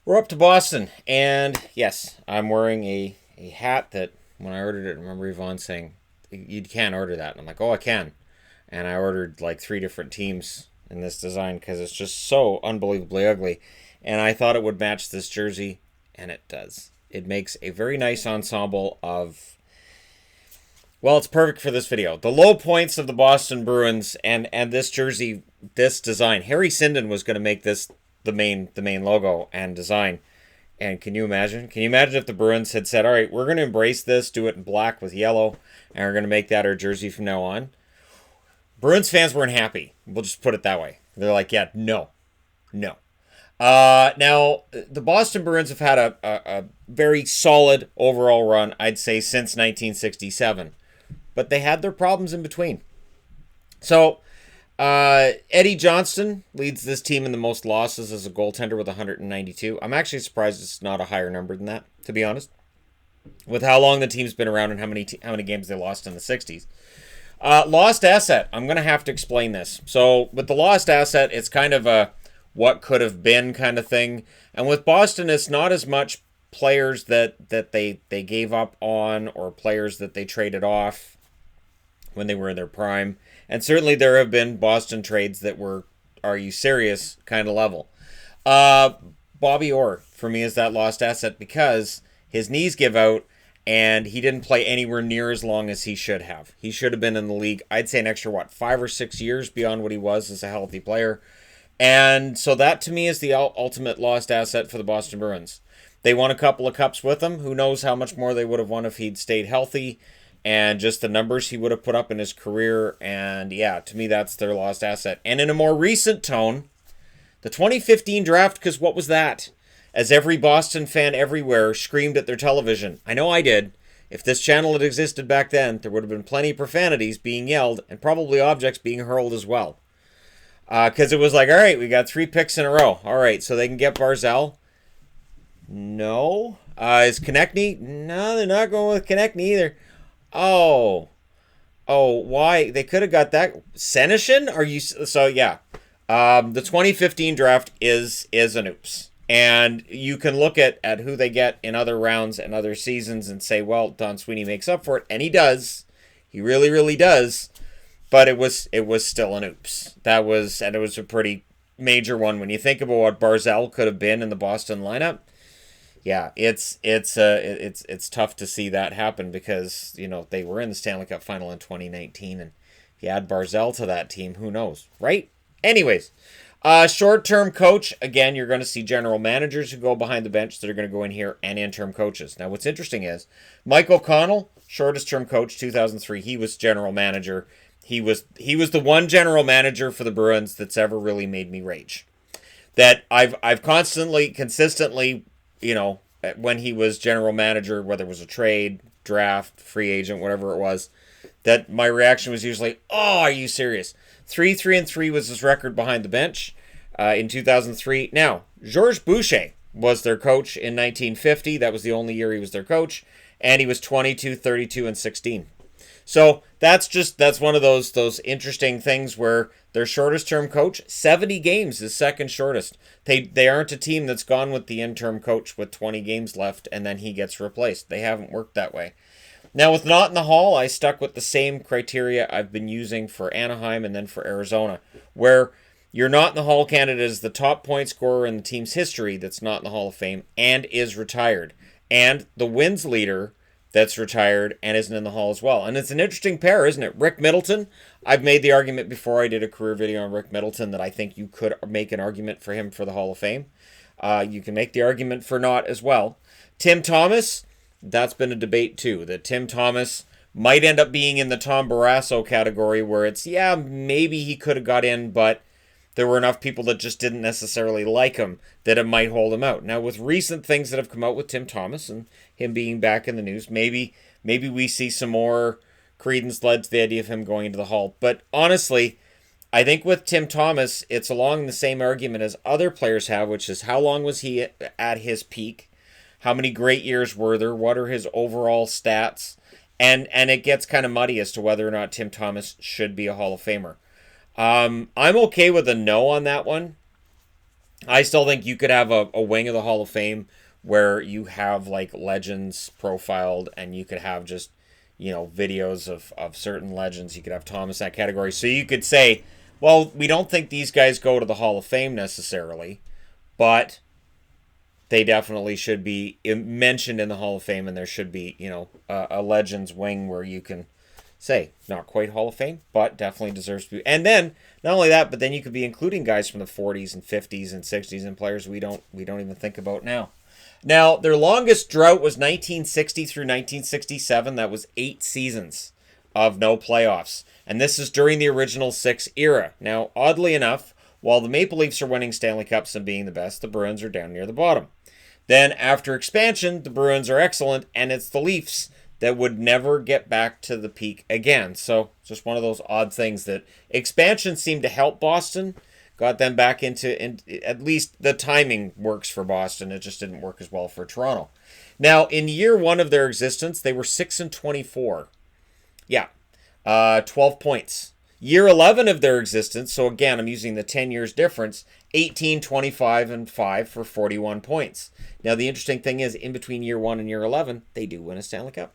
We're up to Boston, and yes, I'm wearing a hat that when I ordered it, I remember Yvonne saying, "You can't order that." And I'm like, "Oh, I can." And I ordered like three different teams in this design because it's just so unbelievably ugly. And I thought it would match this jersey, and it does. It makes a very nice ensemble of. Well, it's perfect for this video. The low points of the Boston Bruins and this jersey, this design. Harry Sinden was going to make this the main logo and design. And can you imagine? Can you imagine if the Bruins had said, "All right, we're going to embrace this, do it in black with yellow, and we're going to make that our jersey from now on"? Bruins fans weren't happy. We'll just put it that way. They're like, "Yeah, no, no." Now, the Boston Bruins have had a very solid overall run, I'd say, since 1967. But they had their problems in between. So, Eddie Johnston leads this team in the most losses as a goaltender with 192. I'm actually surprised it's not a higher number than that, to be honest, with how long the team's been around and how many games they lost in the 60s. Lost asset. I'm going to have to explain this. So, with the lost asset, it's kind of a what could have been kind of thing. And with Boston, it's not as much players that they gave up on or players that they traded off when they were in their prime. And certainly there have been Boston trades that were, are you serious kind of level. Bobby Orr, for me, is that lost asset because his knees give out and he didn't play anywhere near as long as he should have. He should have been in the league, I'd say an extra, 5 or 6 years beyond what he was as a healthy player. And so that, to me, is the ultimate lost asset for the Boston Bruins. They won a couple of cups with him. Who knows how much more they would have won if he'd stayed healthy and just the numbers he would have put up in his career. And yeah, to me, that's their lost asset. And in a more recent tone, the 2015 draft, because what was that? As every Boston fan everywhere screamed at their television. I know I did. If this channel had existed back then, there would have been plenty of profanities being yelled and probably objects being hurled as well. Because it was like, all right, we got 3 picks in a row. All right, so they can get Barzal? No. Is Konechny? No, they're not going with Konechny either. Oh, why? They could have got that. Senishin? Are you? So, yeah. The 2015 draft is an oops. And you can look at who they get in other rounds and other seasons and say, well, Don Sweeney makes up for it. And he does. He really, really does. But it was still an oops. It was a pretty major one when you think about what Barzal could have been in the Boston lineup. Yeah, it's tough to see that happen because they were in the Stanley Cup final in 2019, and if you add Barzal to that team, who knows, right? Anyways, short-term coach, again, you're going to see general managers who go behind the bench that are going to go in here, and interim coaches. Now, what's interesting is Mike O'Connell, shortest-term coach, 2003. He was general manager. He was the one general manager for the Bruins that's ever really made me rage. That I've consistently, when he was general manager, whether it was a trade, draft, free agent, whatever it was, that my reaction was usually, "Oh, are you serious?" 3-3-3 was his record behind the bench in 2003. Now, Georges Boucher was their coach in 1950. That was the only year he was their coach, and he was 22, 32, and 16. So that's one of those interesting things where their shortest term coach, 70 games is second shortest. They aren't a team that's gone with the interim coach with 20 games left and then he gets replaced. They haven't worked that way. Now with Not in the Hall, I stuck with the same criteria I've been using for Anaheim and then for Arizona, where your Not in the Hall candidate is the top point scorer in the team's history that's not in the Hall of Fame and is retired. And the wins leader that's retired and isn't in the Hall as well. And it's an interesting pair, isn't it? Rick Middleton. I've made the argument before I did a career video on Rick Middleton that I think you could make an argument for him for the Hall of Fame. You can make the argument for not as well. Tim Thomas, that's been a debate too. That Tim Thomas might end up being in the Tom Barrasso category where it's, yeah, maybe he could have got in, but there were enough people that just didn't necessarily like him that it might hold him out. Now, with recent things that have come out with Tim Thomas and him being back in the news, maybe we see some more credence led to the idea of him going into the Hall. But honestly, I think with Tim Thomas, it's along the same argument as other players have, which is how long was he at his peak? How many great years were there? What are his overall stats? And it gets kind of muddy as to whether or not Tim Thomas should be a Hall of Famer. I'm okay with a no on that one. I still think you could have a wing of the Hall of Fame where you have like legends profiled, and you could have just, videos of certain legends. You could have Thomas in that category. So you could say, well, we don't think these guys go to the Hall of Fame necessarily, but they definitely should be mentioned in the Hall of Fame, and there should be, a Legends wing where you can say, not quite Hall of Fame, but definitely deserves to be. And then, not only that, but then you could be including guys from the 40s and 50s and 60s and players we don't even think about now. Now, their longest drought was 1960 through 1967. That was 8 seasons of no playoffs. And this is during the original 6 era. Now, oddly enough, while the Maple Leafs are winning Stanley Cups and being the best, the Bruins are down near the bottom. Then, after expansion, the Bruins are excellent, and it's the Leafs that would never get back to the peak again. So, just one of those odd things that expansion seemed to help Boston, got them back into, at least the timing works for Boston. It just didn't work as well for Toronto. Now, in year 1 of their existence, they were 6-24. Yeah, 12 points. Year 11 of their existence, so again, I'm using the 10 years difference, 18, 25, and 5 for 41 points. Now, the interesting thing is, in between year 1 and year 11, they do win a Stanley Cup.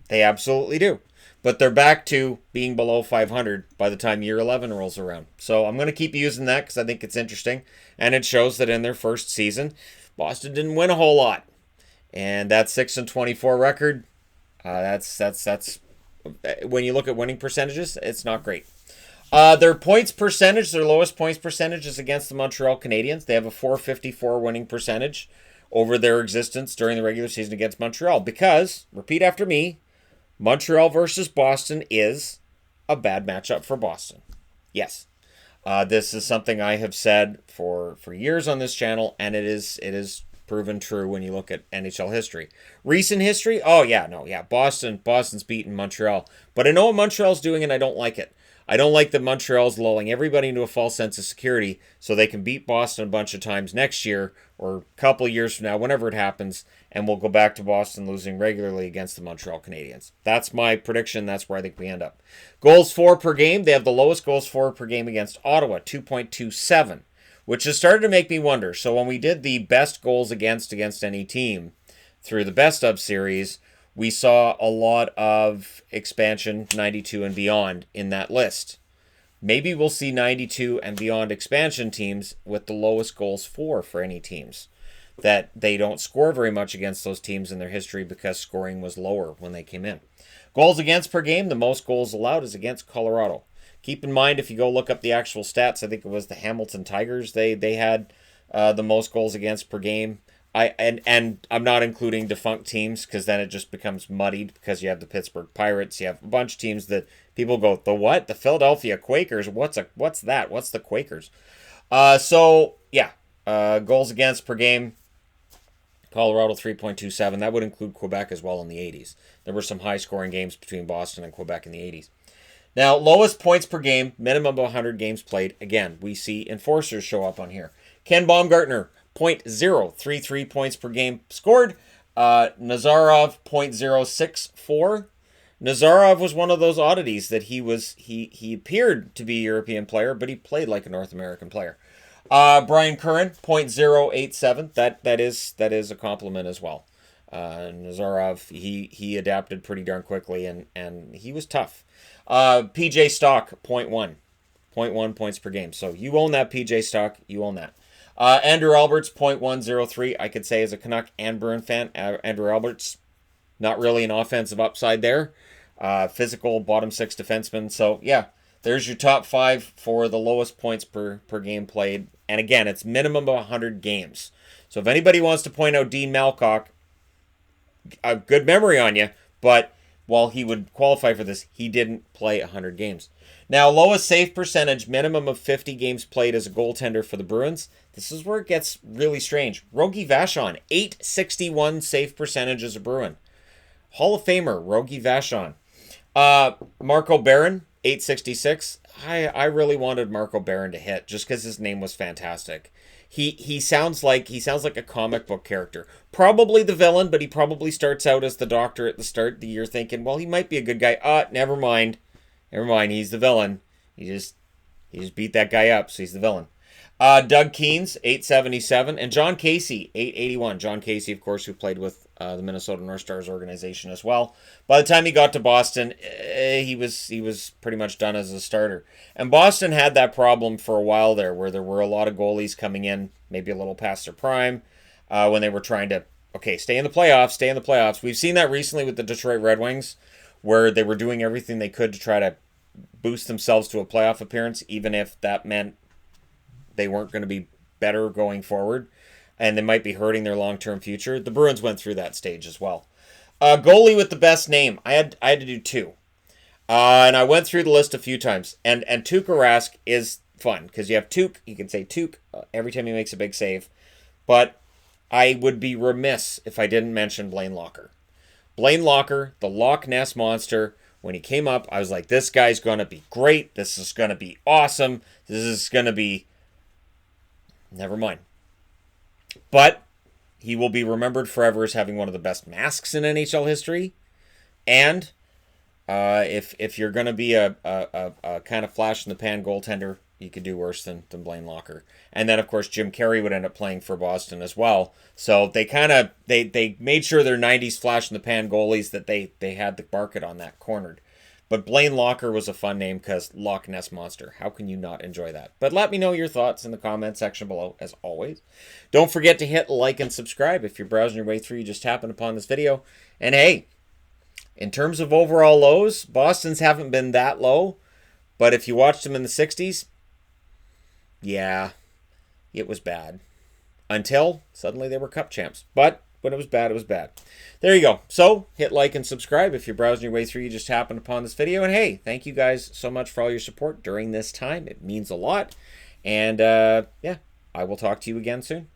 They absolutely do. But they're back to being below 500 by the time year 11 rolls around. So I'm going to keep using that because I think it's interesting. And it shows that in their first season, Boston didn't win a whole lot. And that 6-24 record, that's when you look at winning percentages, it's not great. Their points percentage, their lowest points percentage is against the Montreal Canadiens. They have a .454 winning percentage over their existence during the regular season against Montreal. Because, repeat after me, Montreal versus Boston is a bad matchup for Boston. Yes. This is something I have said for years on this channel, and it is proven true when you look at NHL history. Recent history? Oh, yeah. Boston's beaten Montreal. But I know what Montreal's doing, and I don't like it. I don't like that Montreal's lulling everybody into a false sense of security so they can beat Boston a bunch of times next year or a couple of years from now, whenever it happens, and we'll go back to Boston losing regularly against the Montreal Canadiens. That's my prediction. That's where I think we end up. Goals for per game. They have the lowest goals for per game against Ottawa, 2.27, which has started to make me wonder. So when we did the best goals against any team through the best of series, we saw a lot of expansion 92 and beyond in that list. Maybe we'll see 92 and beyond expansion teams with the lowest goals for any teams. That they don't score very much against those teams in their history because scoring was lower when they came in. Goals against per game, the most goals allowed is against Colorado. Keep in mind, if you go look up the actual stats, I think it was the Hamilton Tigers. They had the most goals against per game. And I'm not including defunct teams because then it just becomes muddied because you have the Pittsburgh Pirates, you have a bunch of teams that people go, the what? The Philadelphia Quakers? What's that? What's the Quakers? Goals against per game. Colorado 3.27. That would include Quebec as well in the 80s. There were some high-scoring games between Boston and Quebec in the 80s. Now, lowest points per game, minimum of 100 games played. Again, we see enforcers show up on here. Ken Baumgartner, .033 points per game scored. Nazarov, .064. Nazarov was one of those oddities that he appeared to be a European player, but he played like a North American player. Brian Curran, .087. That is a compliment as well. Nazarov, he adapted pretty darn quickly, and he was tough. PJ Stock, .1 points per game. So you own that, PJ Stock. You own that. Andrew Alberts, .103. I could say as a Canuck and Bruin fan, Andrew Alberts, not really an offensive upside there. Physical, bottom 6 defenseman. So, yeah, there's your top 5 for the lowest points per game played. And again, it's minimum of 100 games. So if anybody wants to point out Dean Malcock, a good memory on you, but while he would qualify for this, he didn't play 100 games. Now, lowest save percentage, minimum of 50 games played as a goaltender for the Bruins. This is where it gets really strange. Rogie Vachon, .861 save percentage as a Bruin. Hall of Famer, Rogie Vachon. Marco Barron, .866. I really wanted Marco Barron to hit just because his name was fantastic. He sounds like a comic book character. Probably the villain, but he probably starts out as the doctor at the start of the year thinking, well, he might be a good guy. Never mind. He's the villain. He just beat that guy up, so he's the villain. Doug Keynes, 877, and John Casey, 881. John Casey, of course, who played with the Minnesota North Stars organization as well. By the time he got to Boston, he was pretty much done as a starter. And Boston had that problem for a while there, where there were a lot of goalies coming in, maybe a little past their prime, when they were trying to, okay, stay in the playoffs, stay in the playoffs. We've seen that recently with the Detroit Red Wings, where they were doing everything they could to try to boost themselves to a playoff appearance, even if that meant they weren't going to be better going forward, and they might be hurting their long-term future. The Bruins went through that stage as well. Goalie with the best name. I had to do two. And I went through the list a few times. And Tuukka Rask is fun, because you have Tuuk. You can say Tuuk every time he makes a big save. But I would be remiss if I didn't mention Blaine Locker. Blaine Locker, the Loch Ness Monster. When he came up, I was like, this guy's going to be great. This is going to be awesome. This is going to be... Never mind. But he will be remembered forever as having one of the best masks in NHL history. And if you're going to be a kind of flash-in-the-pan goaltender, you could do worse than Blaine Locker. And then, of course, Jim Carrey would end up playing for Boston as well. So they kind of they made sure their 90s flash-in-the-pan goalies that they had the market on that cornered. But Blaine Locker was a fun name because Loch Ness Monster. How can you not enjoy that? But let me know your thoughts in the comment section below, as always. Don't forget to hit like and subscribe if you're browsing your way through. You just happened upon this video. And hey, in terms of overall lows, Boston's haven't been that low. But if you watched them in the 60s, yeah, it was bad. Until suddenly they were cup champs. But when it was bad, it was bad. There you go. So, hit like and subscribe if you're browsing your way through. You just happened upon this video. And hey, thank you guys so much for all your support during this time. It means a lot. And yeah, I will talk to you again soon.